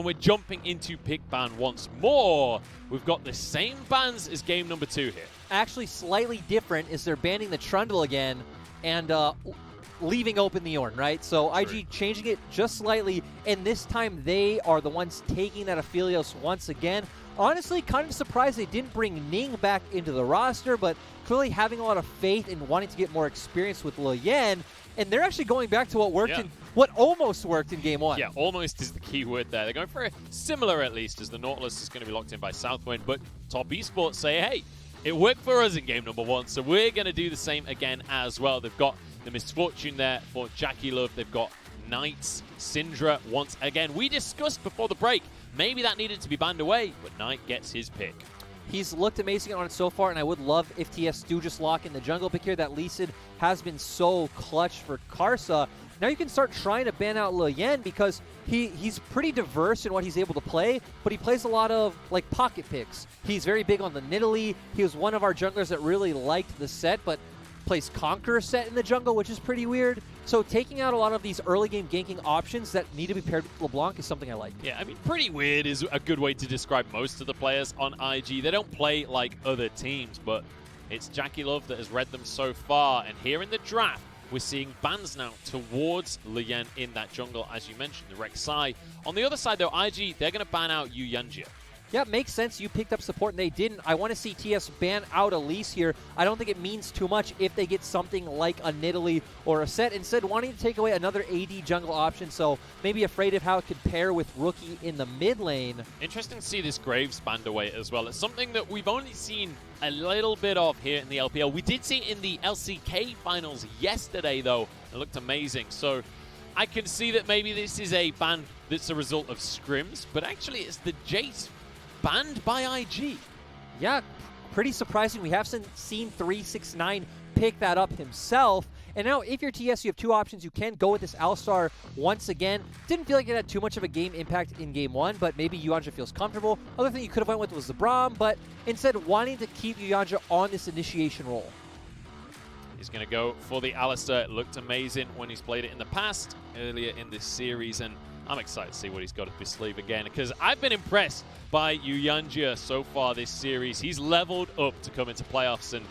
And we're jumping into pick ban once more. We've got the same bans as game number 2 here. Actually, slightly different is they're banning the Trundle again and leaving open the Ornn, right? So IG changing it just slightly, and this time they are the ones taking that Aphelios once again. Honestly, kind of surprised they didn't bring Ning back into the roster, but clearly having a lot of faith and wanting to get more experience with Leyan, and they're actually going back to what worked in what almost worked in game 1. Yeah, almost is the key word there. They're going for a similar, at least, as the Nautilus is going to be locked in by SouthWind, but Top Esports say, hey, it worked for us in game number 1, so we're going to do the same again as well. They've got the misfortune there for JackeyLove. They've got Knights, Syndra once again. We discussed before the break, maybe that needed to be banned away, but Knight gets his pick. He's looked amazing on it so far, and I would love if TS do just lock in the jungle pick here. That Lee Sin has been so clutch for Karsa. Now you can start trying to ban out Leyan because he's pretty diverse in what he's able to play, but he plays a lot of like pocket picks. He's very big on the Nidalee. He was one of our junglers that really liked the set, but plays Conqueror set in the jungle, which is pretty weird. So taking out a lot of these early game ganking options that need to be paired with LeBlanc is something I like. Yeah, I mean, pretty weird is a good way to describe most of the players on IG. They don't play like other teams, but it's JackeyLove that has read them so far. And here in the draft, we're seeing bans now towards Leyan in that jungle, as you mentioned, the Rek'Sai. On the other side, though, IG, they're going to ban out Syuyanjia. Yeah, makes sense. You picked up support and they didn't. I want to see TS ban out Elise here. I don't think it means too much if they get something like a Nidalee or a set. Instead, wanting to take away another AD jungle option, so maybe afraid of how it could pair with Rookie in the mid lane. Interesting to see this Graves banned away as well. It's something that we've only seen a little bit of here in the LPL. We did see it in the LCK finals yesterday, though. It looked amazing. So I can see that maybe this is a ban that's a result of scrims, but actually it's the Jace banned by IG. Yeah, pretty surprising. We have seen 369 pick that up himself. And now if you're TS, you have two options. You can go with this Alistar once again. Didn't feel like it had too much of a game impact in game 1, but maybe Syuyanjia feels comfortable. Other thing you could have went with was the Braum, but instead wanting to keep Syuyanjia on this initiation role. He's going to go for the Alistar. It looked amazing when he's played it in the past, earlier in this series, and I'm excited to see what he's got up his sleeve again, because I've been impressed by Syuyanjia so far this series. He's leveled up to come into playoffs, and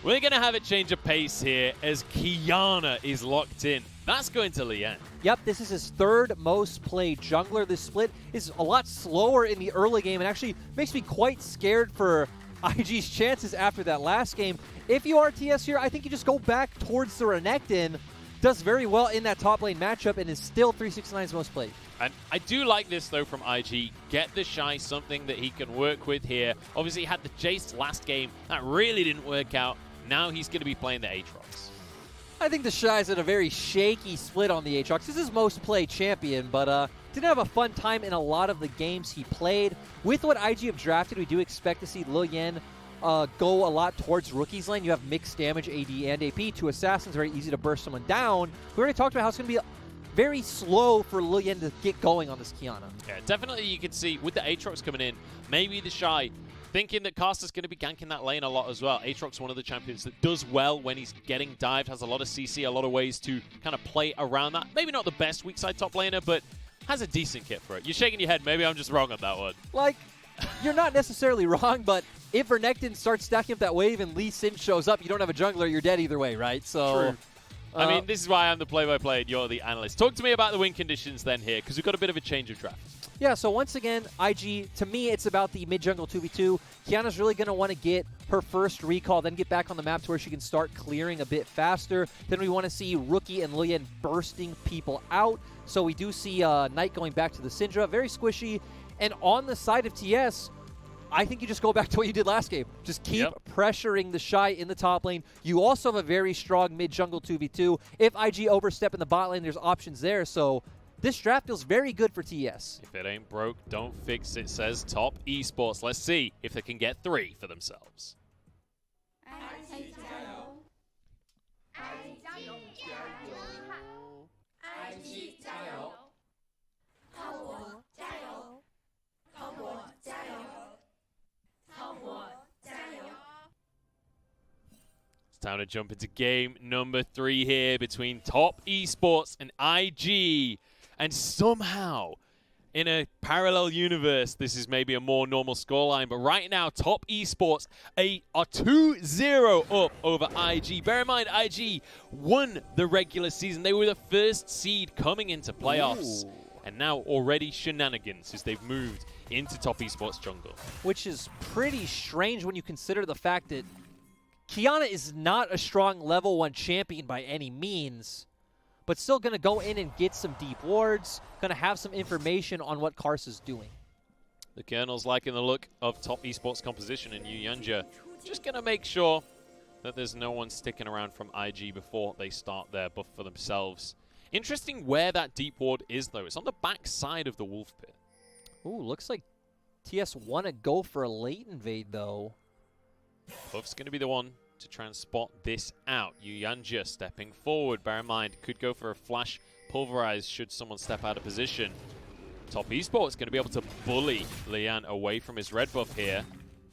we're going to have a change of pace here as Qiyana is locked in. That's going to Leyan. Yep, this is his third most played jungler. This split is a lot slower in the early game and actually makes me quite scared for IG's chances after that last game. If you are TS here, I think you just go back towards the Renekton. Does very well in that top lane matchup and is still 369's most played. And I do like this, though, from IG. Get TheShy, something that he can work with here. Obviously, he had the Jace last game. That really didn't work out. Now he's going to be playing the Aatrox. I think TheShy's at a very shaky split on the Aatrox. This is his most played champion, but didn't have a fun time in a lot of the games he played. With what IG have drafted, we do expect to see Leyan go a lot towards Rookie's lane. You have mixed damage, AD and AP. Two Assassins, very easy to burst someone down. We already talked about how it's going to be very slow for Leyan to get going on this Qiyana. Yeah, definitely you can see with the Aatrox coming in, maybe TheShy thinking that karsa's going to be ganking that lane a lot as well. Aatrox, one of the champions that does well when he's getting dived, has a lot of CC, a lot of ways to kind of play around that. Maybe not the best weak side top laner, but has a decent kit for it. You're shaking your head. Maybe I'm just wrong on that one. Like, you're not necessarily wrong, but if Renekton starts stacking up that wave and Lee Sin shows up, you don't have a jungler, you're dead either way, right? So, true. I mean, this is why I'm the play-by-play and you're the analyst. Talk to me about the win conditions then here, because we've got a bit of a change of draft. Yeah, so once again, IG, to me, it's about the mid-jungle 2v2. Qiyana's really going to want to get her first recall, then get back on the map to where she can start clearing a bit faster. Then we want to see Rookie and Leyan bursting people out. So we do see Knight going back to the Syndra, very squishy. And on the side of TS, I think you just go back to what you did last game. Just keep pressuring TheShy in the top lane. You also have a very strong mid-jungle 2v2. If IG overstep in the bot lane, there's options there. So this draft feels very good for TS. If it ain't broke, don't fix it, says Top Esports. Let's see if they can get 3 for themselves. Time to jump into game number 3 here between Top Esports and IG. And somehow, in a parallel universe, this is maybe a more normal scoreline, but right now, Top Esports are 2-0 up over IG. Bear in mind, IG won the regular season. They were the first seed coming into playoffs. Ooh. And now already shenanigans as they've moved into Top Esports jungle. Which is pretty strange when you consider the fact that Qiyana is not a strong level 1 champion by any means, but still going to go in and get some deep wards, going to have some information on what Karsa's doing. The Colonel's liking the look of Top Esports composition, and Syuyanjia just going to make sure that there's no one sticking around from IG before they start their buff for themselves. Interesting where that deep ward is, though. It's on the back side of the Wolf Pit. Ooh, looks like TS want to go for a late invade, though. Puff's going to be the one to try and spot this out. Syuyanjia stepping forward. Bear in mind, could go for a flash pulverize should someone step out of position. Top Esports going to be able to bully Leyan away from his red buff here.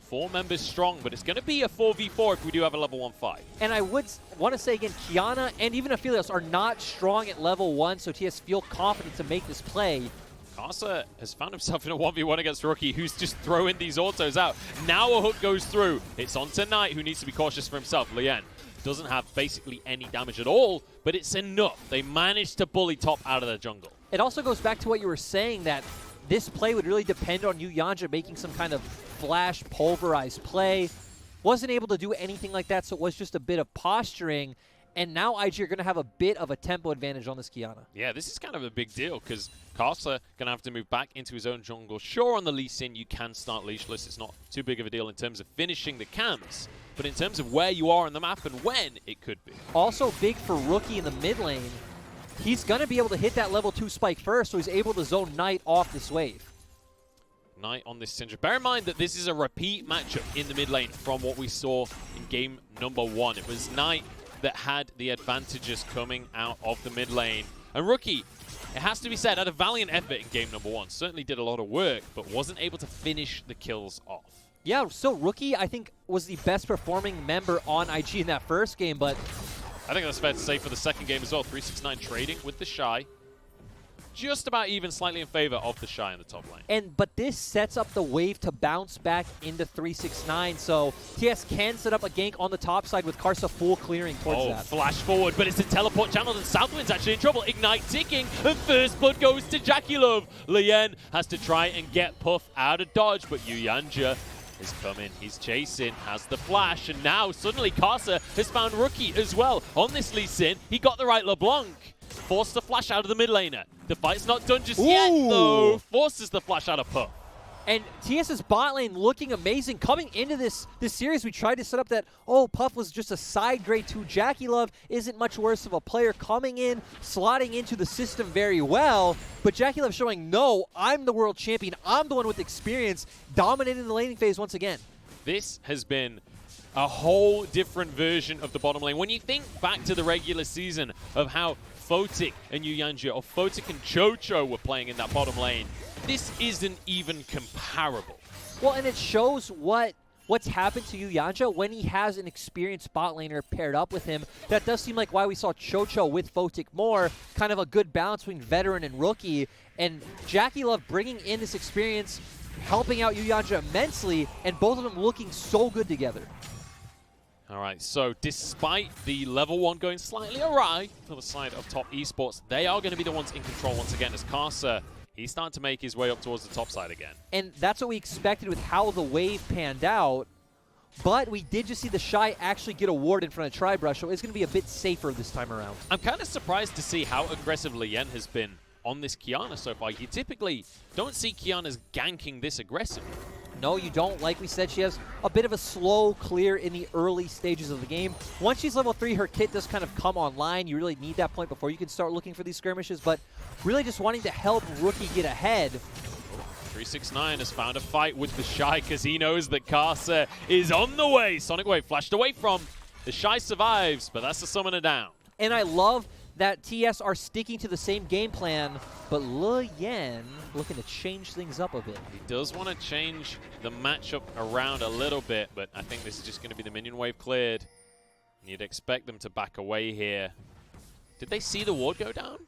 4 members strong, but it's going to be a 4v4 if we do have a level 1 fight. And I would want to say again, Qiyana and even Aphelios are not strong at level 1, so TS feel confident to make this play. Karsa has found himself in a 1v1 against Rookie, who's just throwing these autos out. Now a hook goes through. It's on to Knight, who needs to be cautious for himself. Leyan doesn't have basically any damage at all, but it's enough. They managed to bully Top out of the jungle. It also goes back to what you were saying, that this play would really depend on Syuyanjia making some kind of flash pulverized play. Wasn't able to do anything like that, so it was just a bit of posturing. And now IG are going to have a bit of a tempo advantage on this Qiyana. Yeah, this is kind of a big deal because Karsa going to have to move back into his own jungle. Sure, on the Lee Sin, you can start leashless. It's not too big of a deal in terms of finishing the camps. But in terms of where you are on the map and when, it could be. Also big for Rookie in the mid lane. He's going to be able to hit that level 2 spike first, so he's able to zone Knight off this wave. Knight on this Syndra. Bear in mind that this is a repeat matchup in the mid lane from what we saw in game number 1. It was Knight that had the advantages coming out of the mid lane. And Rookie, it has to be said, had a valiant effort in game number 1. Certainly did a lot of work, but wasn't able to finish the kills off. Yeah, so Rookie, I think, was the best performing member on IG in that first game, but I think that's fair to say for the second game as well. 369 trading with TheShy. Just about even, slightly in favor of TheShy in the top lane. But this sets up the wave to bounce back into 369, so TS can set up a gank on the top side with Karsa full clearing towards that. Flash forward, but it's a teleport channel, and SouthWind's actually in trouble. Ignite ticking, and first blood goes to JackeyLove. Leyan has to try and get Puff out of dodge, but Syuyanjia is coming. He's chasing, has the flash, and now suddenly Karsa has found Rookie as well. On this Lee Sin, he got the right LeBlanc. Forced the flash out of the mid laner. The fight's not done just yet, though. Forces the flash out of Puff. And TS's bot lane looking amazing. Coming into this series, we tried to set up that, Puff was just a side grade 2. JackeyLove isn't much worse of a player. Coming in, slotting into the system very well. But JackeyLove showing, no, I'm the world champion. I'm the one with experience, dominating the laning phase once again. This has been a whole different version of the bottom lane. When you think back to the regular season of how Photic and Syuyanjia, or Photic and Chocho were playing in that bottom lane, this isn't even comparable. Well, and it shows what's happened to Syuyanjia when he has an experienced bot laner paired up with him. That does seem like why we saw Chocho with Photic more, kind of a good balance between veteran and rookie. And JackeyLove bringing in this experience, helping out Syuyanjia immensely, and both of them looking so good together. All right, so despite the level 1 going slightly awry to the side of Top Esports, they are going to be the ones in control once again as Karsa, he's starting to make his way up towards the top side again. And that's what we expected with how the wave panned out, but we did just see TheShy actually get a ward in front of Tribrush, so it's going to be a bit safer this time around. I'm kind of surprised to see how aggressive Leyan has been on this Qiyana so far. You typically don't see Qiyana's ganking this aggressively. No, you don't. Like we said, she has a bit of a slow clear in the early stages of the game. Once she's level 3, her kit does kind of come online. You really need that point before you can start looking for these skirmishes, but really just wanting to help Rookie get ahead. 369 has found a fight with TheShy because he knows that Karsa is on the way. Sonic Wave flashed away from. TheShy survives, but that's the summoner down. And I love that TS are sticking to the same game plan, but Leyan looking to change things up a bit. He does want to change the matchup around a little bit, but I think this is just going to be the minion wave cleared. You'd expect them to back away here. Did they see the ward go down?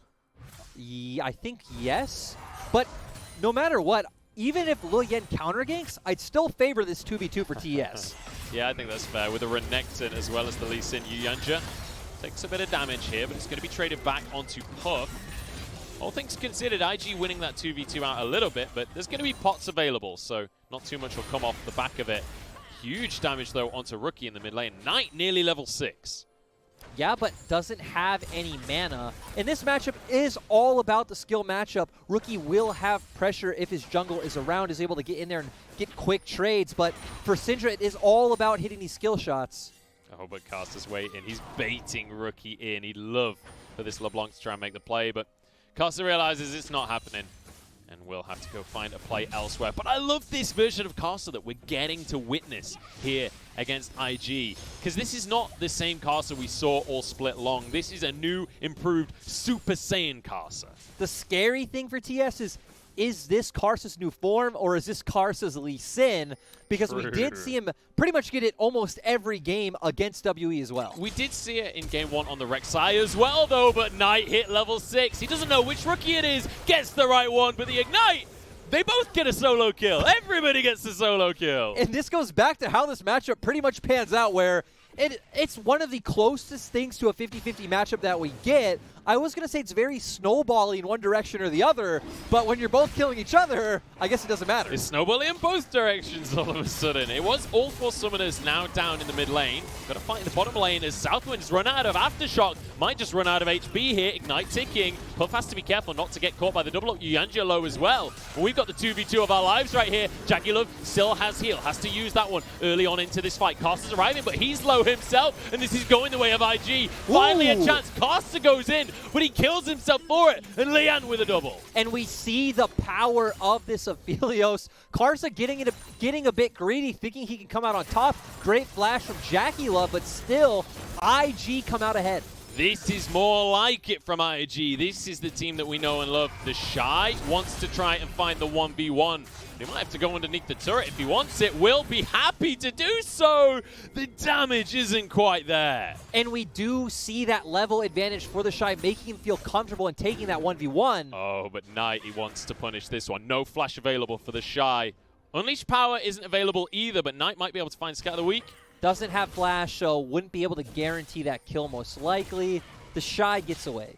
Yeah, I think yes, but no matter what, even if Leyan counter ganks, I'd still favor this 2v2 for TES. Yeah, I think that's fair. With the Renekton as well as the Lee Sin, Syuyanjia takes a bit of damage here, but it's going to be traded back onto Puff. All things considered, IG winning that 2v2 out a little bit, but there's going to be pots available, so not too much will come off the back of it. Huge damage, though, onto Rookie in the mid lane. Knight nearly level 6. Yeah, but doesn't have any mana. And this matchup is all about the skill matchup. Rookie will have pressure if his jungle is around, is able to get in there and get quick trades. But for Syndra, it is all about hitting these skill shots. Oh, but Karsa's waiting. He's baiting Rookie in. He'd love for this LeBlanc to try and make the play, but Karsa realizes it's not happening, and we'll have to go find a play elsewhere. But I love this version of Karsa that we're getting to witness here against IG, because this is not the same Karsa we saw all split long. This is a new, improved Super Saiyan Karsa. The scary thing for TS is this Karsa's new form, or is this Karsa's Lee Sin? Because we did see him pretty much get it almost every game against WE as well. We did see it in game 1 on the Rek'Sai as well, though, but Knight hit level 6. He doesn't know which Rookie it is, gets the right one, but the Ignite, they both get a solo kill. Everybody gets a solo kill. And this goes back to how this matchup pretty much pans out, where it's one of the closest things to a 50-50 matchup that we get. I was going to say it's very snowbally in one direction or the other, but when you're both killing each other, I guess it doesn't matter. It's snowballing in both directions all of a sudden. It was all 4 summoners now down in the mid lane. Got to fight in the bottom lane as SouthWind's run out of Aftershock. Might just run out of HP here. Ignite ticking. Puff has to be careful not to get caught by the double up. Syuyanjia low as well. But we've got the 2v2 of our lives right here. JackeyLove still has heal. Has to use that one early on into this fight. Karsa's arriving, but he's low himself, and this is going the way of IG. Finally a chance. Karsa goes in, but he kills himself for it, and Leyan with a double. And we see the power of this Aphelios. Karsa getting a bit greedy, thinking he can come out on top. Great flash from JackeyLove, but still, IG come out ahead. This is more like it from IG. This is the team that we know and love. TheShy wants to try and find the 1v1. He might have to go underneath the turret if he wants it. Will be happy to do so. The damage isn't quite there. And we do see that level advantage for TheShy, making him feel comfortable in taking that 1v1. Oh, but Knight, he wants to punish this one. No flash available for TheShy. Unleashed Power isn't available either, but Knight might be able to find Scat of the Week. Doesn't have flash, so wouldn't be able to guarantee that kill most likely. TheShy gets away.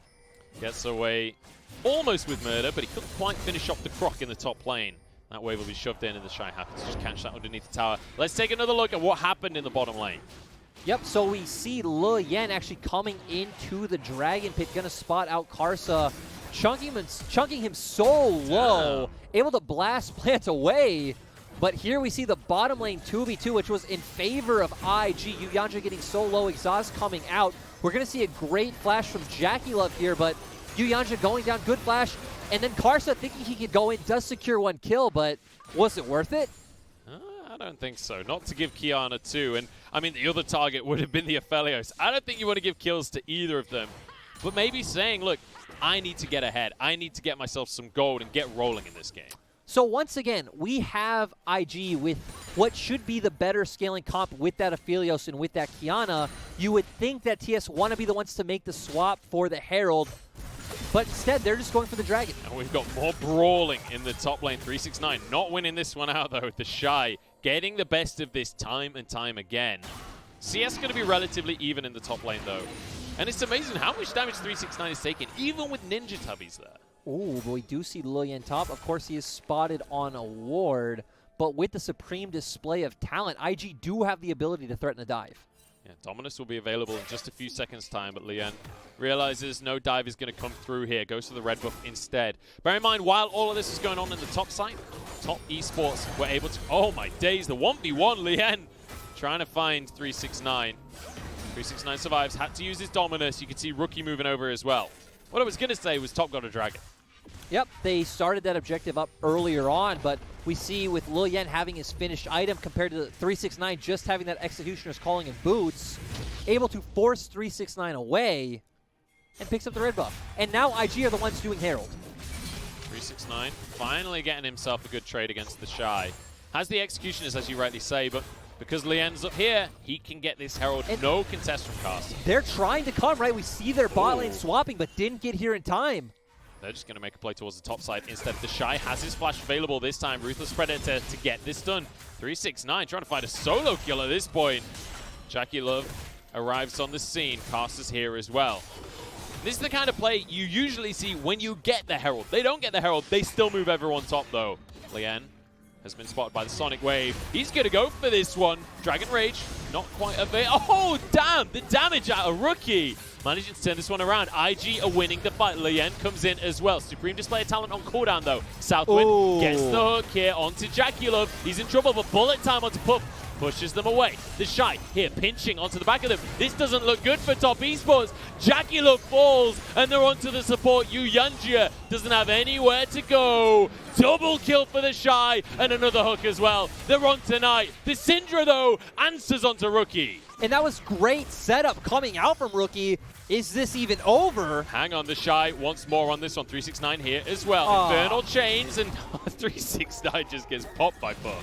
Gets away almost with murder, but he couldn't quite finish off the Croc in the top lane. That wave will be shoved in, and TheShy happens to just catch that underneath the tower. Let's take another look at what happened in the bottom lane. Yep, so we see Leyan actually coming into the Dragon Pit, gonna spot out Karsa, chunking him so low, able to blast plant away. But here we see the bottom lane 2v2, which was in favor of IG. Syuyanjia getting so low, exhaust coming out. We're going to see a great flash from JackeyLove here, but Syuyanjia going down, good flash. And then Karsa thinking he could go in, does secure 1 kill, but was it worth it? I don't think so. Not to give Qiyana 2. And, I mean, the other target would have been the Aphelios. I don't think you want to give kills to either of them. But maybe saying, look, I need to get ahead. I need to get myself some gold and get rolling in this game. So once again, we have IG with what should be the better scaling comp with that Aphelios and with that Qiyana. You would think that TS want to be the ones to make the swap for the Herald, but instead they're just going for the Dragon. And we've got more brawling in the top lane. 369 not winning this one out, though. TheShy getting the best of this time and time again. CS going to be relatively even in the top lane, though. And it's amazing how much damage 369 is taking, even with Ninja Tubbies there. Ooh, but we do see Leyan top. Of course, he is spotted on a ward, but with the supreme display of talent, IG do have the ability to threaten a dive. Yeah, Dominus will be available in just a few seconds' time, but Leyan realizes no dive is going to come through here. Goes for the red buff instead. Bear in mind, while all of this is going on in the top side, top esports were able to... Oh my days, the 1v1, Leyan trying to find 369. 369 survives, had to use his Dominus. You can see Rookie moving over as well. What I was going to say was top got a dragon. Yep, they started that objective up earlier on, but we see with Leyan having his finished item compared to the 369 just having that Executioner's Calling and Boots, able to force 369 away and picks up the red buff. And now IG are the ones doing Herald. 369 finally getting himself a good trade against TheShy. Has the Executioners, as you rightly say, but because Leyan's up here, he can get this Herald. And no contest from Karsa. They're trying to come, right? We see their bot lane swapping, but didn't get here in time. They're just going to make a play towards the top side. Instead, TheShy has his flash available this time. Ruthless Predator to get this done. 369 trying to find a solo kill at this point. JackeyLove arrives on the scene. Karsa's here as well. This is the kind of play you usually see when you get the Herald. They don't get the Herald. They still move everyone top, though. Leyan has been spotted by the Sonic Wave. He's going to go for this one. Dragon Rage, not quite available. Oh, damn! The damage at a rookie. Managing to turn this one around. IG are winning the fight. Leyan comes in as well. Supreme Display of Talent on cooldown, though. SouthWind gets the hook here onto JackeyLove. He's in trouble, but bullet time onto Puff. Pushes them away. TheShy here pinching onto the back of them. This doesn't look good for top esports. JackeyLove falls, and they're onto the support. Syuyanjia doesn't have anywhere to go. Double kill for TheShy, and another hook as well. They're on tonight. The Syndra, though, answers onto Rookie. And that was great setup coming out from Rookie. Is this even over? Hang on, TheShy once more on this one. 369 here as well. Infernal Chains, and 369 just gets popped by Puff.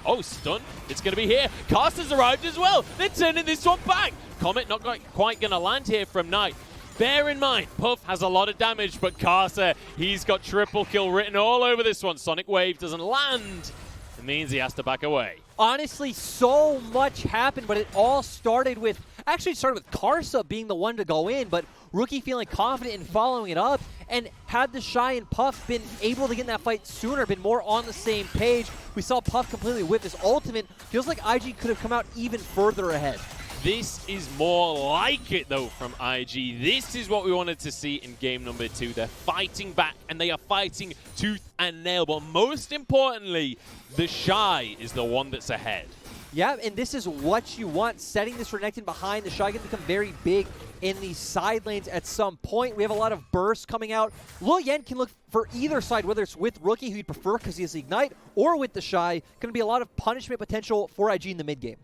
Oh, stun. It's going to be here. Karsa's arrived as well. They're turning this one back. Comet not quite going to land here from Knight. Bear in mind, Puff has a lot of damage, but Karsa, he's got triple kill written all over this one. Sonic Wave doesn't land. It means he has to back away. Honestly, so much happened, but it all started with, actually started with Karsa being the one to go in, but Rookie feeling confident in following it up. And had TheShy and Puff been able to get in that fight sooner, been more on the same page, we saw Puff completely whip his ultimate. Feels like IG could have come out even further ahead. This is more like it, though, from IG. This is what we wanted to see in game number 2. They're fighting back, and they are fighting tooth and nail. But most importantly, TheShy is the one that's ahead. Yeah, and this is what you want. Setting this Renekton behind, TheShy can become very big in the side lanes at some point. We have a lot of bursts coming out. Leyan can look for either side, whether it's with Rookie, who he'd prefer because he has the Ignite, or with TheShy. Going to be a lot of punishment potential for IG in the mid game.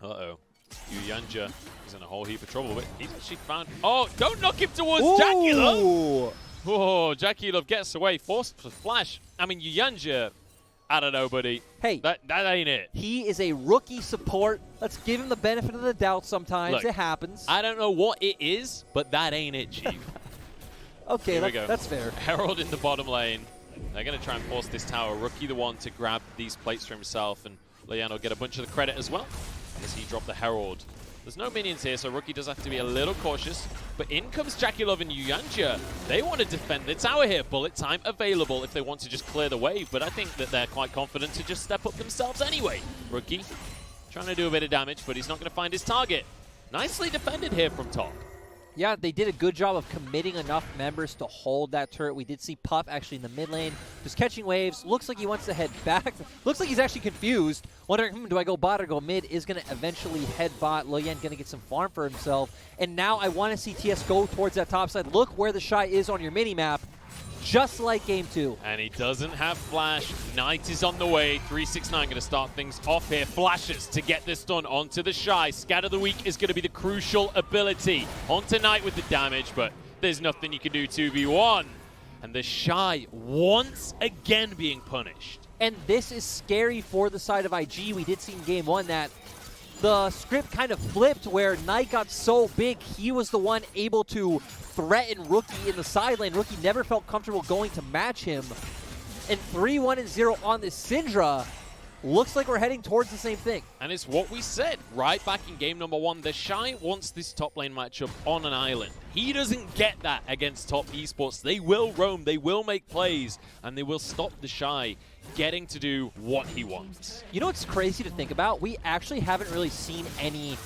Uh-oh. Syuyanjia is in a whole heap of trouble, but he's actually found... Oh, don't knock him towards JackeyLove! Oh, JackeyLove gets away, forced to flash. I mean, Syuyanjia, I don't know, buddy. Hey. That ain't it. He is a rookie support. Let's give him the benefit of the doubt sometimes. Look, it happens. I don't know what it is, but that ain't it, Chief. Okay, that's fair. Herald in the bottom lane. They're going to try and force this tower. Rookie the one to grab these plates for himself, and Leyan will get a bunch of the credit as well as he dropped the Herald. There's no minions here, so Rookie does have to be a little cautious. But in comes JackeyLove and Syuyanjia. They want to defend the tower here. Bullet time available if they want to just clear the wave, but I think that they're quite confident to just step up themselves anyway. Rookie trying to do a bit of damage, but he's not going to find his target. Nicely defended here from top. Yeah, they did a good job of committing enough members to hold that turret. We did see Puff actually in the mid lane, just catching waves. Looks like he wants to head back. Looks like he's actually confused, wondering, do I go bot or go mid? Is going to eventually head bot. Leyan going to get some farm for himself. And now I want to see TS go towards that top side. Look where TheShy is on your mini-map. Just like game 2. And he doesn't have flash. Knight is on the way. 369 going to start things off here. Flashes to get this done onto TheShy. Scatter the Weak is going to be the crucial ability. Onto Knight with the damage, but there's nothing you can do 2v1. And TheShy once again being punished. And this is scary for the side of IG. We did see in game 1 that the script kind of flipped where Knight got so big, he was the one able to threaten Rookie in the side lane. Rookie never felt comfortable going to match him. And 3-1-0 on this Syndra. Looks like we're heading towards the same thing. And it's what we said right back in game number 1. TheShy wants this top lane matchup on an island. He doesn't get that against top esports. They will roam, they will make plays, and they will stop TheShy getting to do what he wants. You know what's crazy to think about? We actually haven't really seen any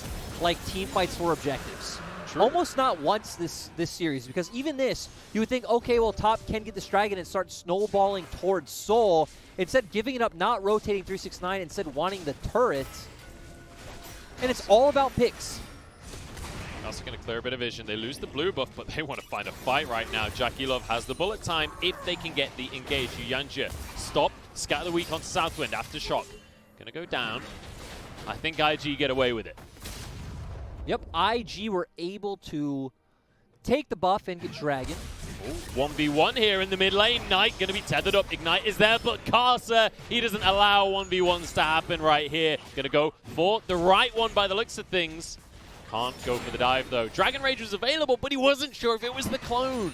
like team fights for objectives. True. Almost not once this series, because even this, you would think, okay, well, top can get this dragon and start snowballing towards Soul. Instead, giving it up, not rotating 369, instead wanting the turret. And it's all about picks. Also going to clear a bit of vision. They lose the blue buff, but they want to find a fight right now. JackeyLove has the bullet time if they can get the engage. Syuyanjia stop, scatter the weak onto SouthWind after shock. Going to go down. I think IG get away with it. Yep, IG were able to take the buff and get Dragon. Ooh, 1v1 here in the mid lane. Knight going to be tethered up. Ignite is there, but Karsa, he doesn't allow 1v1s to happen right here. Going to go for the right one by the looks of things. Can't go for the dive, though. Dragon Rage was available, but he wasn't sure if it was the clone.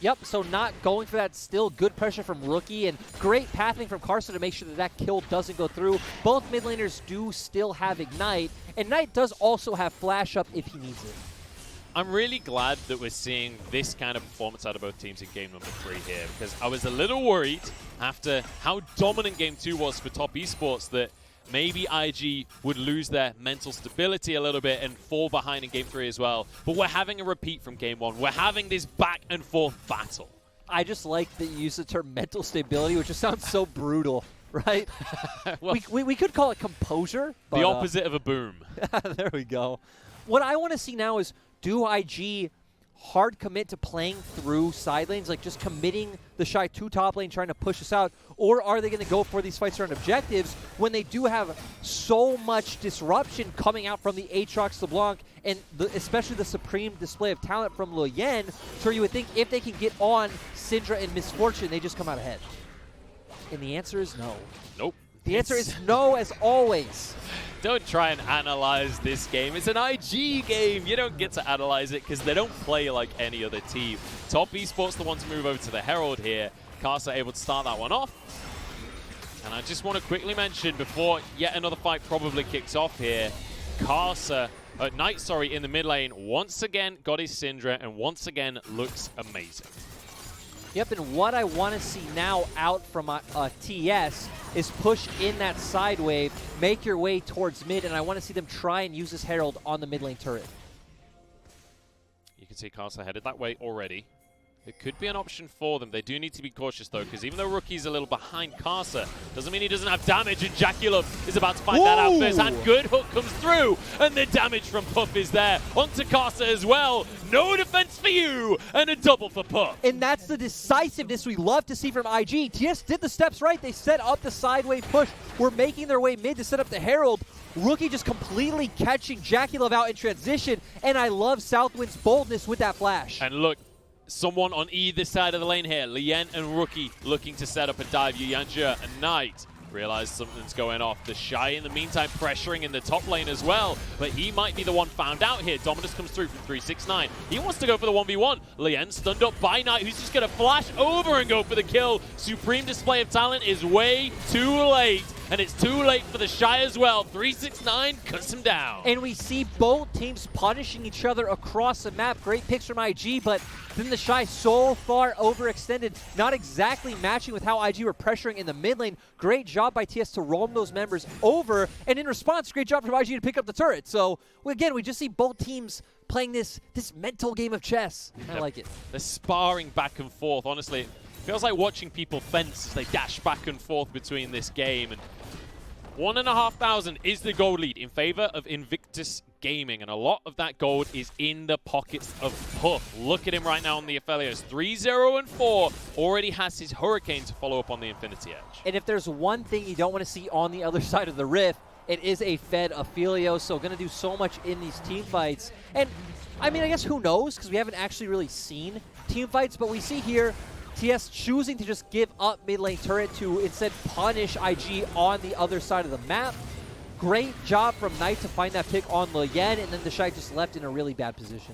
Yep, so not going for that, still good pressure from Rookie, and great pathing from Karsa to make sure that that kill doesn't go through. Both mid laners do still have Ignite, and Knight does also have Flash Up if he needs it. I'm really glad that we're seeing this kind of performance out of both teams in game number 3 here, because I was a little worried after how dominant game 2 was for top esports that maybe IG would lose their mental stability a little bit and fall behind in game 3 as well. But we're having a repeat from game 1. We're having this back and forth battle. I just like that you use the term mental stability, which just sounds so brutal, right? Well, we could call it composure. But, the opposite of a boom. There we go. What I want to see now is, do IG hard commit to playing through side lanes, like just committing TheShy to top lane, trying to push us out, or are they going to go for these fights around objectives when they do have so much disruption coming out from the Aatrox, LeBlanc, and especially the supreme display of talent from Leyan, so you would think if they can get on Syndra and Misfortune, they just come out ahead. And the answer is no. Nope. The answer is no, as always. Don't try and analyze this game. It's an IG game. You don't get to analyze it because they don't play like any other team. Top Esports the one to move over to the Herald here. Karsa able to start that one off. And I just want to quickly mention before yet another fight probably kicks off here, Karsa, Knight, sorry, in the mid lane once again got his Syndra and once again looks amazing. Yep, and what I want to see now out from TES is push in that side wave, make your way towards mid, and I want to see them try and use this Herald on the mid lane turret. You can see Karsa headed that way already. It could be an option for them. They do need to be cautious, though, because even though Rookie's a little behind Karsa, doesn't mean he doesn't have damage, and JackeyLove is about to find that out first. And good hook comes through, and the damage from Puff is there. Onto Karsa as well. No defense for you, and a double for Puff. And that's the decisiveness we love to see from IG. TS did the steps right. They set up the side wave push. We're making their way mid to set up the Herald. Rookie just completely catching JackeyLove out in transition, and I love SouthWind's boldness with that flash. And look, someone on either side of the lane here. Leyan and Rookie looking to set up a dive. Syuyanjia and Knight realize something's going off. TheShy in the meantime pressuring in the top lane as well, but he might be the one found out here. Dominus comes through from 369. He wants to go for the 1v1. Leyan stunned up by Knight, who's just going to flash over and go for the kill. Supreme display of talent is way too late, and it's too late for TheShy as well. 369 cuts him down. And we see both teams punishing each other across the map. Great picks from IG, but then TheShy so far overextended, not exactly matching with how IG were pressuring in the mid lane. Great job by TS to roam those members over, and in response, great job from IG to pick up the turret. So, again, we just see both teams playing this mental game of chess. I like it. They're sparring back and forth. Honestly, it feels like watching people fence as they dash back and forth between this game. And 1,500 is the gold lead in favor of Invictus Gaming, and a lot of that gold is in the pockets of Puff. Look at him right now on the Aphelios. 3-0-4, already has his Hurricane to follow up on the Infinity Edge. And if there's one thing you don't want to see on the other side of the rift, it is a fed Aphelios, so going to do so much in these team fights. And, I mean, I guess who knows, because we haven't actually really seen team fights, but we see here TS choosing to just give up mid lane turret to instead punish IG on the other side of the map. Great job from Knight to find that pick on Leyan, and then TheShy just left in a really bad position.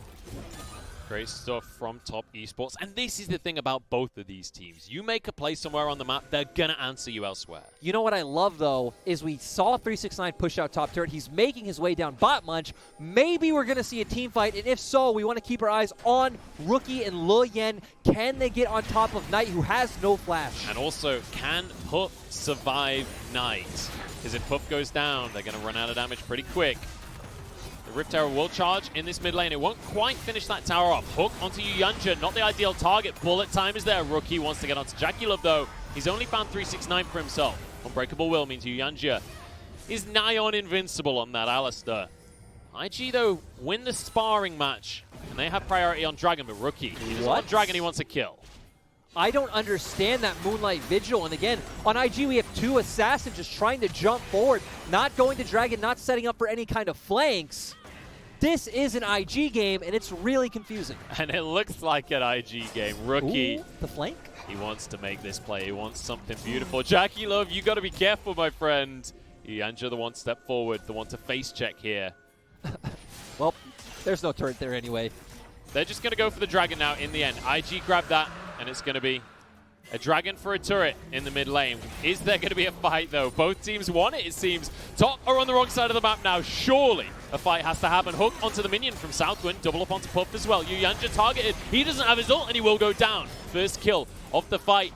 Great stuff from Top Esports. And this is the thing about both of these teams. You make a play somewhere on the map, they're going to answer you elsewhere. You know what I love, though, is we saw 369 push out top turret. He's making his way down bot munch. Maybe we're going to see a team fight, and if so, we want to keep our eyes on Rookie and Leyan. Can they get on top of Knight, who has no flash? And also, can Puff survive Knight? Because if Puff goes down, they're going to run out of damage pretty quick. The Rift Tower will charge in this mid lane. It won't quite finish that tower off. Hook onto Syuyanjia, not the ideal target. Bullet time is there. Rookie wants to get onto JackeyLove, though. He's only found 369 for himself. Unbreakable Will means Syuyanjia is nigh on invincible on that Alistar. IG, though, win the sparring match, and they have priority on Dragon, but Rookie, he doesn't want Dragon, he wants a kill. I don't understand that Moonlight Vigil. And again, on IG, we have two assassins just trying to jump forward, not going to Dragon, not setting up for any kind of flanks. This is an IG game, and it's really confusing. And it looks like an IG game. Rookie. Ooh, the flank? He wants to make this play. He wants something beautiful. JackeyLove, you got to be careful, my friend. Syuyanjia, the one step forward, the one to face check here. Well, there's no turret there anyway. They're just going to go for the dragon now in the end. IG grabbed that, and it's going to be a dragon for a turret in the mid lane. Is there going to be a fight, though? Both teams want it seems. Top are on the wrong side of the map now. Surely a fight has to happen. Hook onto the minion from SouthWind. Double up onto Puff as well. Syuyanjia targeted. He doesn't have his ult, and he will go down. First kill of the fight.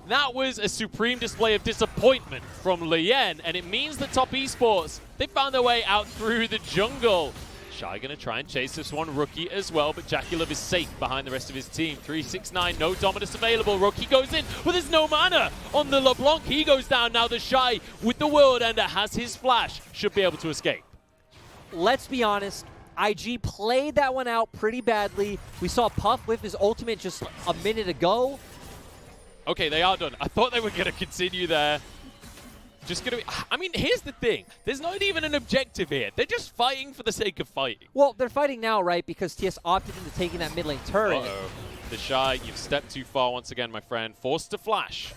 That was a supreme display of disappointment from Leyan, and it means that Top Esports, they found their way out through the jungle. Shy gonna try and chase this one. Rookie as well, but JackeyLove is safe behind the rest of his team. 369, no Dominus available. Rookie goes in, but there's no mana on the LeBlanc. He goes down now. TheShy with the World Ender has his flash. Should be able to escape. Let's be honest. IG played that one out pretty badly. We saw Puff with his ultimate just a minute ago. Okay, they are done. I thought they were gonna continue there. Just gonna be, I mean, here's the thing. There's not even an objective here. They're just fighting for the sake of fighting. Well, they're fighting now, right? Because TS opted into taking that mid lane turret. Uh-oh. TheShy, you've stepped too far once again, my friend. Forced to flash.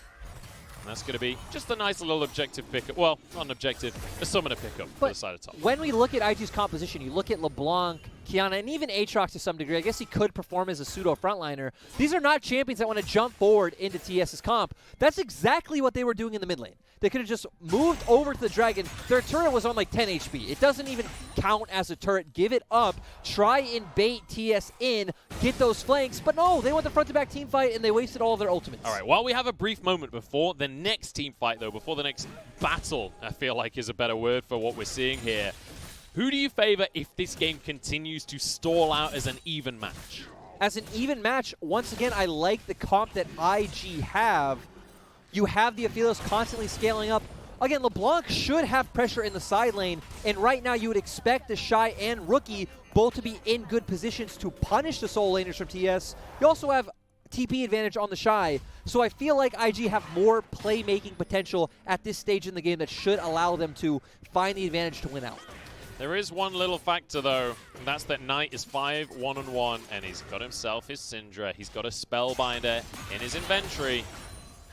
And that's gonna be just a nice little objective pickup. Well, not an objective, a summoner pickup for the side of top. When we look at IG's composition, you look at LeBlanc, Qiyana, and even Aatrox to some degree. I guess he could perform as a pseudo frontliner. These are not champions that want to jump forward into TS's comp. That's exactly what they were doing in the mid lane. They could have just moved over to the dragon. Their turret was on like 10 HP. It doesn't even count as a turret. Give it up. Try and bait TS in. Get those flanks. But no, they went the front-to-back team fight, and they wasted all of their ultimates. All right, while we have a brief moment before the next team fight, though, before the next battle, I feel like is a better word for what we're seeing here. Who do you favor if this game continues to stall out as an even match? As an even match, once again, I like the comp that IG have. You have the Aphelios constantly scaling up. Again, LeBlanc should have pressure in the side lane, and right now you would expect TheShy and Rookie both to be in good positions to punish the solo laners from TS. You also have TP advantage on TheShy, so I feel like IG have more playmaking potential at this stage in the game that should allow them to find the advantage to win out. There is one little factor, though, and that's that Knight is 5 1-on-1, and he's got himself his Syndra. He's got a Spellbinder in his inventory,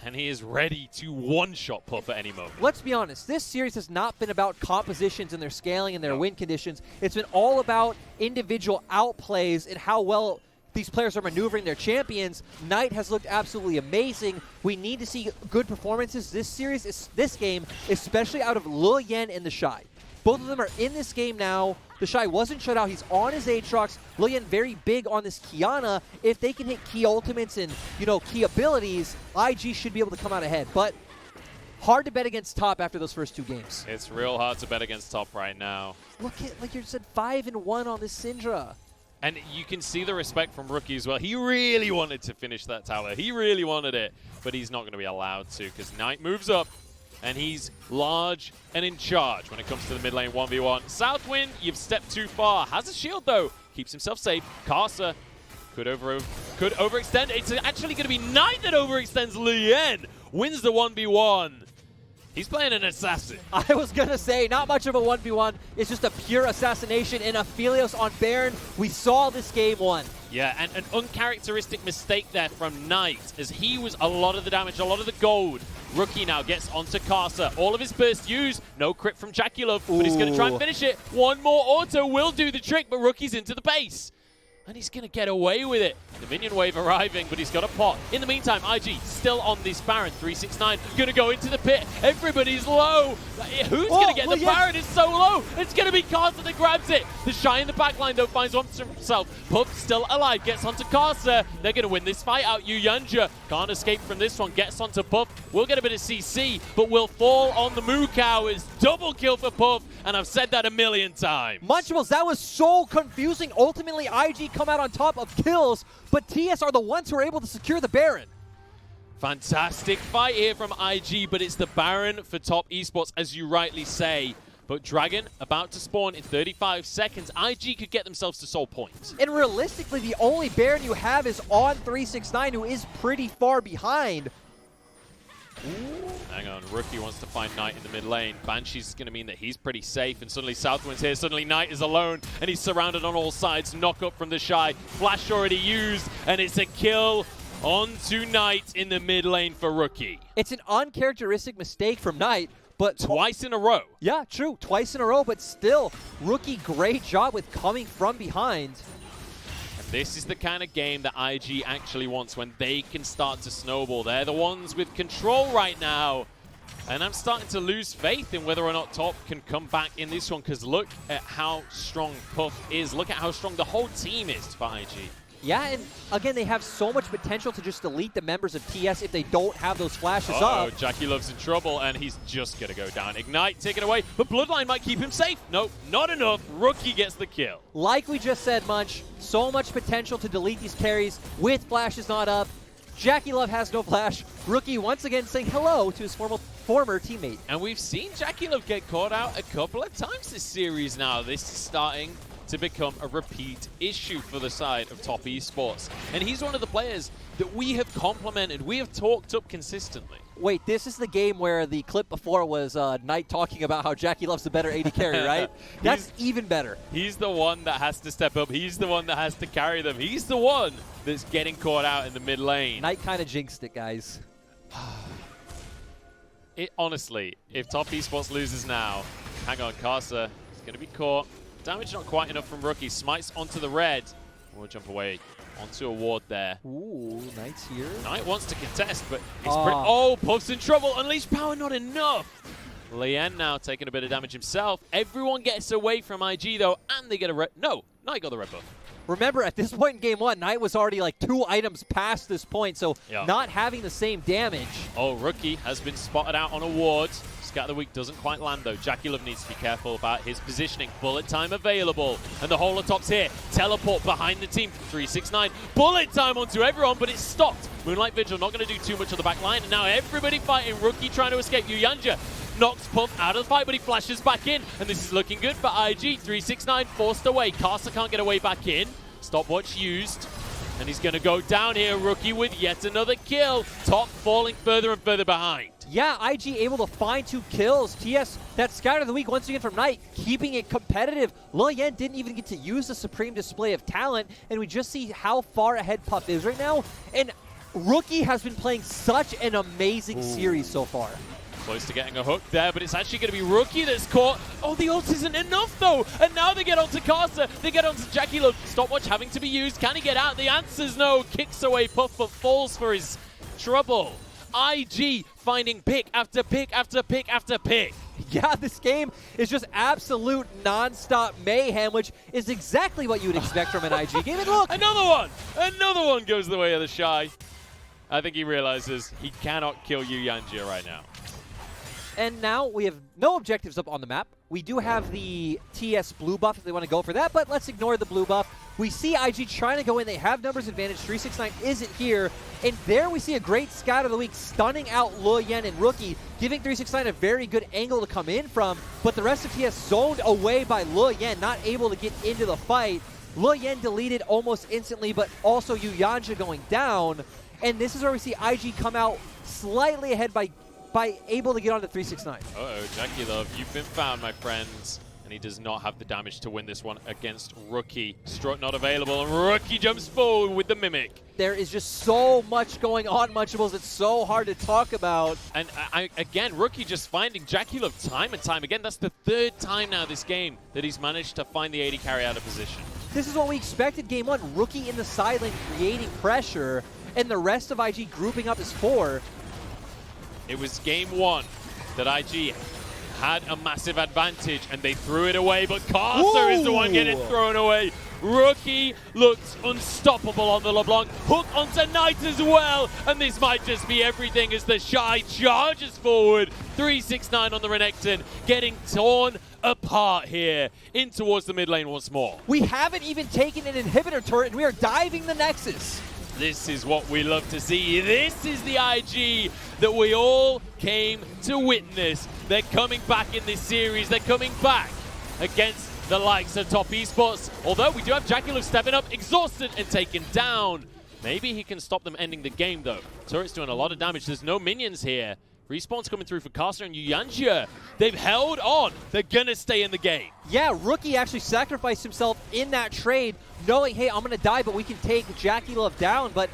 and he is ready to one-shot Puff at any moment. Let's be honest, this series has not been about compositions and their scaling and their win conditions. It's been all about individual outplays and how well these players are maneuvering their champions. Knight has looked absolutely amazing. We need to see good performances this game, especially out of Leyan and TheShy. Both of them are in this game now. TheShy wasn't shut out. He's on his Aatrox. Leyan very big on this Qiyana. If they can hit key ultimates and, key abilities, IG should be able to come out ahead. But hard to bet against top after those first two games. It's real hard to bet against top right now. Look at, like you said, 5-1 on this Syndra. And you can see the respect from Rookie as well. He really wanted to finish that tower. He really wanted it, but he's not going to be allowed to because Knight moves up. And he's large and in charge when it comes to the mid lane 1v1. SouthWind, you've stepped too far. Has a shield, though. Keeps himself safe. Karsa could overextend. It's actually going to be Knight that overextends. Leyan wins the 1v1. He's playing an assassin. I was going to say, not much of a 1v1. It's just a pure assassination. And Aphelios on Baron, we saw this game one. Yeah, and an uncharacteristic mistake there from Knight, as he was a lot of the damage, a lot of the gold. Rookie now gets onto Karsa. All of his burst used. No crit from JackeyLove, but he's going to try and finish it. One more auto will do the trick, but Rookie's into the base. And he's going to get away with it. The minion wave arriving, but he's got a pot. In the meantime, IG still on this Baron. 369, going to go into the pit. Everybody's low. Who's going to get the Baron? It's so low. It's going to be Karsa that grabs it. TheShy in the backline, though, finds one for himself. Puff still alive, gets onto Karsa. They're going to win this fight out. Syuyanjia can't escape from this one, gets onto Puff. We'll get a bit of CC, but will fall on the Moo Cow. It's double kill for Puff, and I've said that a million times. Munchables, that was so confusing. Ultimately, IG come out on top of kills, but TS are the ones who are able to secure the Baron. Fantastic fight here from IG, but it's the Baron for Top Esports, as you rightly say. But Dragon about to spawn in 35 seconds. IG could get themselves to soul points. And realistically, the only Baron you have is on 369, who is pretty far behind. Hang on, Rookie wants to find Knight in the mid lane. Banshee's going to mean that he's pretty safe, and suddenly SouthWind's here. Suddenly Knight is alone, and he's surrounded on all sides. Knock up from TheShy. Flash already used, and it's a kill onto Knight in the mid lane for Rookie. It's an uncharacteristic mistake from Knight, but twice in a row. Yeah, true. Twice in a row, but still, Rookie, great job with coming from behind. This is the kind of game that IG actually wants when they can start to snowball. They're the ones with control right now. And I'm starting to lose faith in whether or not Top can come back in this one, because look at how strong Puff is. Look at how strong the whole team is for IG. Yeah, and again, they have so much potential to just delete the members of TS if they don't have those flashes up. JackeyLove's in trouble, and he's just going to go down. Ignite, taken away, but Bloodline might keep him safe. Nope, not enough. Rookie gets the kill. Like we just said, Munch, so much potential to delete these carries with flashes not up. JackeyLove has no flash. Rookie once again saying hello to his former teammate. And we've seen JackeyLove get caught out a couple of times this series now. This is starting to become a repeat issue for the side of Top Esports. And he's one of the players that we have complimented, we have talked up consistently. Wait, this is the game where the clip before was Knight talking about how JackeyLove's the better AD carry, right? That's even better. He's the one that has to step up. He's the one that has to carry them. He's the one that's getting caught out in the mid lane. Knight kind of jinxed it, guys. Honestly, if Top Esports loses now, hang on, Karsa is going to be caught. Damage not quite enough from Rookie. Smites onto the red. We'll jump away onto a ward there. Ooh, Knight's here. Knight wants to contest, but he's oh, Puff's in trouble. Unleash power, not enough. Leyan now taking a bit of damage himself. Everyone gets away from IG, though, and they get a red. No, Knight got the red buff. Remember, at this point in game one, Knight was already like 2 items past this point, so not having the same damage. Oh, Rookie has been spotted out on a ward. Scatter the Weak doesn't quite land, though. JackeyLove needs to be careful about his positioning. Bullet time available. And the Holotop's here. Teleport behind the team. 369. Bullet time onto everyone, but it's stopped. Moonlight Vigil not going to do too much on the back line. And now everybody fighting. Rookie trying to escape. Syuyanjia knocks Puff out of the fight, but he flashes back in. And this is looking good for IG. 369 forced away. Karsa can't get away back in. Stopwatch used. And he's going to go down here. Rookie with yet another kill. Top falling further and further behind. Yeah, IG able to find 2 kills. TS, that Scout of the Week once again from Knight, keeping it competitive. Leyan didn't even get to use the supreme display of talent, and we just see how far ahead Puff is right now. And Rookie has been playing such an amazing series so far. Close to getting a hook there, but it's actually going to be Rookie that's caught. Oh, the ult isn't enough, though. And now they get onto Karsa. They get onto JackeyLove. Stopwatch having to be used. Can he get out? The answer's no. Kicks away Puff, but falls for his trouble. IG finding pick after pick after pick after pick. Yeah, this game is just absolute non-stop mayhem, which is exactly what you would expect from an IG game. And look! Another one! Another one goes the way of TheShy. I think he realizes he cannot kill Syuyanjia right now. And now we have no objectives up on the map. We do have the TS blue buff if they want to go for that, but let's ignore the blue buff. We see IG trying to go in. They have numbers advantage. 369 isn't here. And there we see a great Scout of the Week stunning out Leyan and Rookie, giving 369 a very good angle to come in from. But the rest of TS zoned away by Leyan, not able to get into the fight. Leyan deleted almost instantly, but also Syuyanjia going down. And this is where we see IG come out slightly ahead by able to get onto 369. Uh-oh, JackeyLove, you've been found, my friends. And he does not have the damage to win this one against Rookie. Strut not available, and Rookie jumps forward with the Mimic. There is just so much going on, Munchables. It's so hard to talk about. And again, Rookie just finding JackeyLove time and time again. That's the 3rd time now this game that he's managed to find the AD carry out of position. This is what we expected game 1. Rookie in the side lane creating pressure, and the rest of IG grouping up as 4. It was game 1 that IG had a massive advantage, and they threw it away, but Karsa is the one getting thrown away. Rookie looks unstoppable on the LeBlanc. Hook onto Knight as well, and this might just be everything as TheShy charges forward. 369 on the Renekton, getting torn apart here in towards the mid lane once more. We haven't even taken an inhibitor turret, and we are diving the Nexus. This is what we love to see. This is the IG that we all came to witness. They're coming back in this series. They're coming back against the likes of Top Esports. Although we do have JackeyLove stepping up, exhausted and taken down. Maybe he can stop them ending the game, though. Turret's doing a lot of damage. There's no minions here. Respawn's coming through for Karsa and Syuyanjia. They've held on. They're going to stay in the game. Yeah, Rookie actually sacrificed himself in that trade, knowing, hey, I'm going to die, but we can take JackeyLove down. But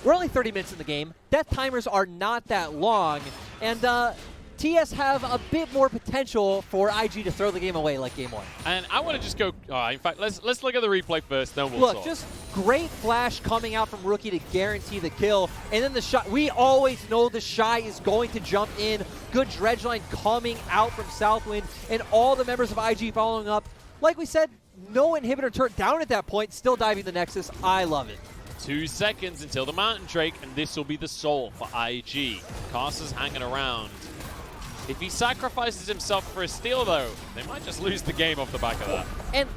we're only 30 minutes in the game. Death timers are not that long. And TS have a bit more potential for IG to throw the game away like game 1. And I want to just go, in fact, let's look at the replay first, then we'll Look, talk. just great flash coming out from Rookie to guarantee the kill. And then TheShy, we always know TheShy is going to jump in. Good dredge line coming out from SouthWind, and all the members of IG following up. Like we said, no inhibitor turret down at that point, still diving the Nexus. I love it. 2 seconds until the Mountain Drake, and this will be the soul for IG. Karsa's hanging around. If he sacrifices himself for a steal, though, they might just lose the game off the back of that. And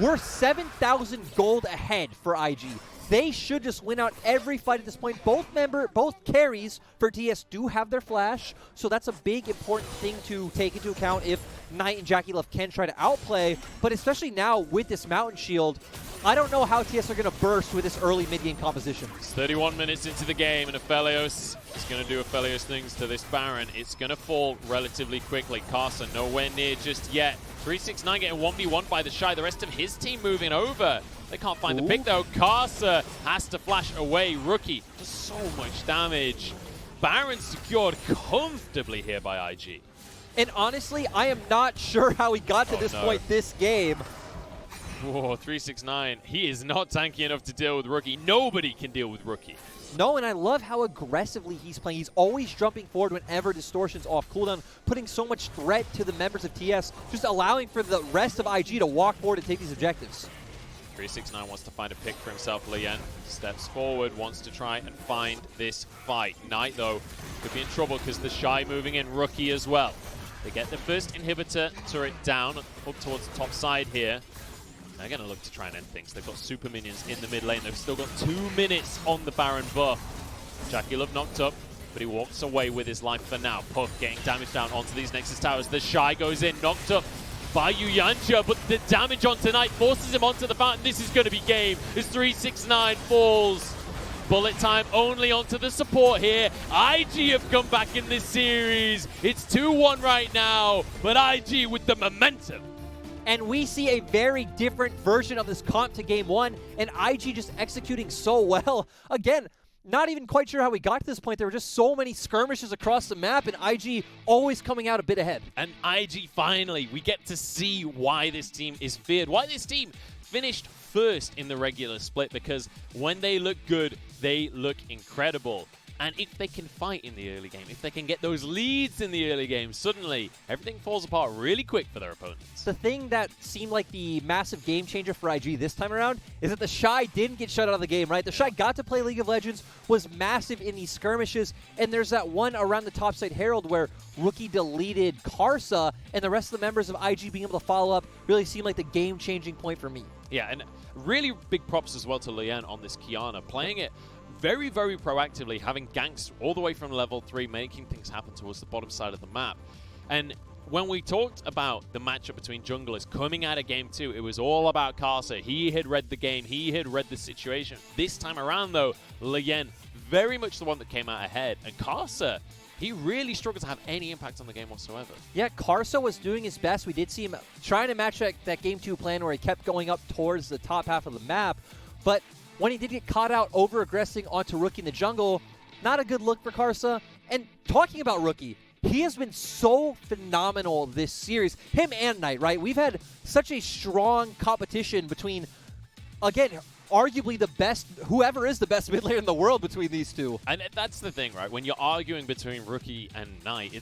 we're 7,000 gold ahead for IG. They should just win out every fight at this point. Both carries for TS do have their flash, so that's a big important thing to take into account if Knight and JackeyLove can try to outplay. But especially now with this Mountain Shield, I don't know how TS are going to burst with this early mid-game composition. It's 31 minutes into the game, and Aphelios is going to do Aphelios things to this Baron. It's going to fall relatively quickly. Karsa nowhere near just yet. 369 getting 1v1 by TheShy. The rest of his team moving over. They can't find the pick, though. Karsa has to flash away. Rookie does so much damage. Baron secured comfortably here by IG. And honestly, I am not sure how he got to this point this game. Whoa, 369. He is not tanky enough to deal with Rookie. Nobody can deal with Rookie. No, and I love how aggressively he's playing. He's always jumping forward whenever Distortion's off cooldown, putting so much threat to the members of TS, just allowing for the rest of IG to walk forward and take these objectives. 369 wants to find a pick for himself. Leyan steps forward, wants to try and find this fight. Knight, though, could be in trouble because TheShy moving in. Rookie as well. They get the first inhibitor turret down up towards the top side here. They're going to look to try and end things. They've got super minions in the mid lane. They've still got 2 minutes on the Baron buff. JackeyLove knocked up, but he walks away with his life for now. Puff getting damage down onto these Nexus towers. TheShy goes in, knocked up by Syuyanjia, but the damage on Tonight forces him onto the fountain. This is going to be game as 369 falls. Bullet time only onto the support here. IG have come back in this series. It's 2-1 right now, but IG with the momentum. And we see a very different version of this comp to game 1, and IG just executing so well. Again, not even quite sure how we got to this point. There were just so many skirmishes across the map, and IG always coming out a bit ahead. And IG, finally, we get to see why this team is feared, why this team finished first in the regular split, because when they look good, they look incredible. And if they can fight in the early game, if they can get those leads in the early game, suddenly everything falls apart really quick for their opponents. The thing that seemed like the massive game changer for IG this time around is that TheShy didn't get shut out of the game, right? TheShy got to play League of Legends, was massive in these skirmishes, and there's that one around the top side Herald where Rookie deleted Karsa, and the rest of the members of IG being able to follow up really seemed like the game-changing point for me. Yeah, and really big props as well to Leyan on this Qiyana, playing it very, very proactively, having ganks all the way from level 3, making things happen towards the bottom side of the map. And when we talked about the matchup between junglers coming out of game 2, it was all about Karsa. He had read the game, he had read the situation. This time around, though, Leyan, very much the one that came out ahead. And Karsa, he really struggled to have any impact on the game whatsoever. Yeah, Karsa was doing his best. We did see him trying to match that game 2 plan where he kept going up towards the top half of the map. But when he did get caught out over-aggressing onto Rookie in the jungle, not a good look for Karsa. And talking about Rookie, he has been so phenomenal this series. Him and Knight, right? We've had such a strong competition between, again, arguably the best, whoever is the best mid laner in the world between these two. And that's the thing, right? When you're arguing between Rookie and Knight,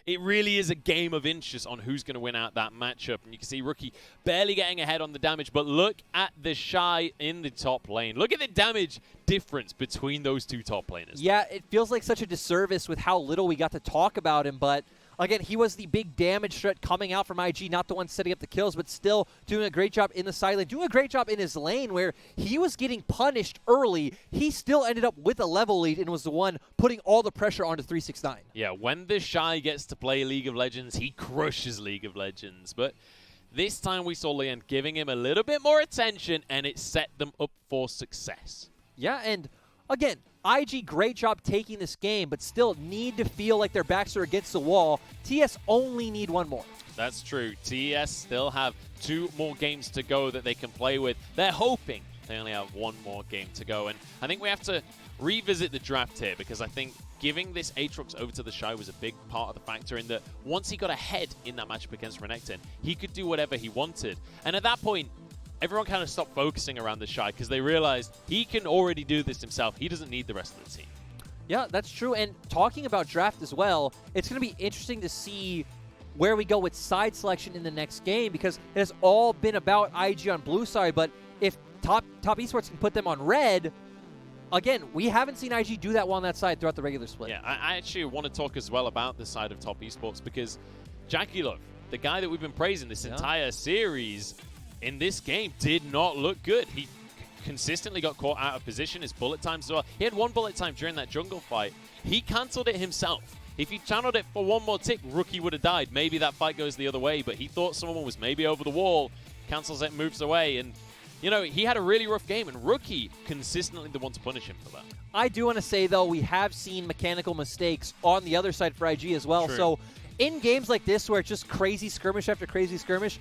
it really is a game of inches on who's going to win out that matchup. And you can see Rookie barely getting ahead on the damage, but look at TheShy in the top lane. Look at the damage difference between those two top laners. Yeah, it feels like such a disservice with how little we got to talk about him, but again, he was the big damage threat coming out from IG, not the one setting up the kills, but still doing a great job in the side lane, doing a great job in his lane where he was getting punished early. He still ended up with a level lead and was the one putting all the pressure onto 369. Yeah, when TheShy gets to play League of Legends, he crushes League of Legends. But this time we saw Leyan giving him a little bit more attention, and it set them up for success. Yeah, and again, IG, great job taking this game, but still need to feel like their backs are against the wall. TS only need one more. That's true. TES still have 2 more games to go that they can play with. They're hoping They only have one more game to go. And I think we have to revisit the draft here, because I think giving this Aatrox over to TheShy was a big part of the factor in that once he got ahead in that matchup against Renekton, he could do whatever he wanted. And at that point, everyone kind of stopped focusing around TheShy because they realized he can already do this himself. He doesn't need the rest of the team. Yeah, that's true. And talking about draft as well, it's going to be interesting to see where we go with side selection in the next game, because it has all been about IG on blue side. But if top Esports can put them on red, again, we haven't seen IG do that well on that side throughout the regular split. Yeah, I actually want to talk as well about the side of top Esports, because JackeyLove, the guy that we've been praising this entire series, in this game did not look good. He consistently got caught out of position. His bullet times as well. He had one bullet time during that jungle fight. He cancelled it himself. If he channeled it for one more tick, Rookie would have died. Maybe that fight goes the other way, but he thought someone was maybe over the wall, cancels it, moves away, and you know, he had a really rough game, and Rookie consistently the one to punish him for that. I do want to say, though, we have seen mechanical mistakes on the other side for IG as well. True. So in games like this where it's just crazy skirmish after crazy skirmish,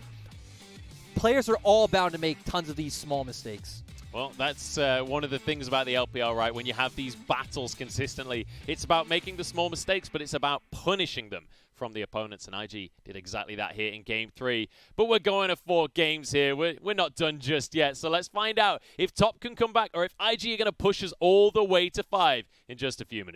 players are all bound to make tons of these small mistakes. Well, that's one of the things about the LPL, right? When you have these battles consistently, it's about making the small mistakes, but it's about punishing them from the opponents, and IG did exactly that here in Game 3. But we're going to 4 games here. We're not done just yet, so let's find out if top can come back or if IG are going to push us all the way to 5 in just a few minutes.